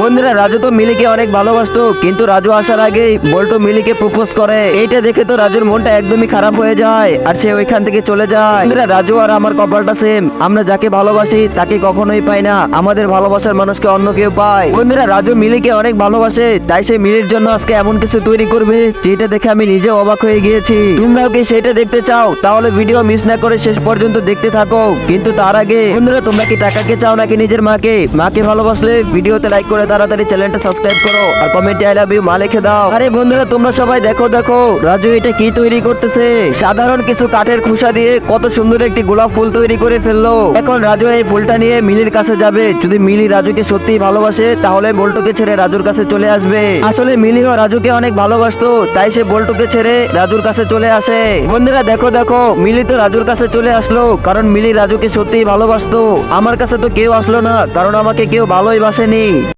বন্ধুরা রাজু তো মিলিকে অনেক ভালোবাসতো, কিন্তু রাজু আসার আগেই বল্টু মিলিকে প্রপোজ করে। এইটা দেখে তো রাজুর মনটা একদমই খারাপ হয়ে যায় আর সে ওইখান থেকে চলে যায়। বন্ধুরা রাজু আর আমার কপালটা সেম, আমরা যাকে ভালোবাসি তাকে কখনোই পাই না, আমাদের ভালোবাসার মানুষকে অন্য কেউ পায়। বন্ধুরা রাজু মিলিকে অনেক ভালোবাসে, তাই সে মিলির জন্য আজকে এমন কিছু তৈরি করবে যেটা দেখে আমি নিজে অবাক হয়ে গিয়েছি। তোমরাও কি সেটা দেখতে চাও? তাহলে ভিডিও মিস না করে শেষ পর্যন্ত দেখতে থাকো। কিন্তু তার আগে বন্ধুরা তোমরা কি টাকাকে চাও নাকি নিজের মাকে? মাকে ভালোবাসলে ভিডিওতে লাইক করে তাড়াতাড়ি চ্যানেলটা সাবস্ক্রাইব করো আর কমেন্টে আই লাভ ইউ মা লিখে দাও। আরে বন্ধুরা তোমরা সবাই দেখো দেখো রাজু এটা কি তৈরি করতেছে। সাধারণ কিছু কাঠের খোসা দিয়ে কত সুন্দর একটি গোলাপ ফুল তৈরি করে ফেললো। এখন রাজু এই ফুলটা নিয়ে মিলির কাছে যাবে। যদি মিলি রাজুকে সত্যিই ভালোবাসে তাহলে বল্টুকে ছেড়ে রাজুর কাছে চলে আসবে। আসলে মিলিও রাজুকে অনেক ভালোবাসতো, তাই সে বল্টুকে ছেড়ে রাজুর কাছে চলে আসে। বন্ধুরা দেখো দেখো মিলি তো রাজুর কাছে চলে আসলো, কারণ মিলি রাজুকে সত্যিই ভালোবাসতো। আমার কাছে তো কেউ আসলো না, কারণ আমাকে কেউ ভালোই বাসেনি।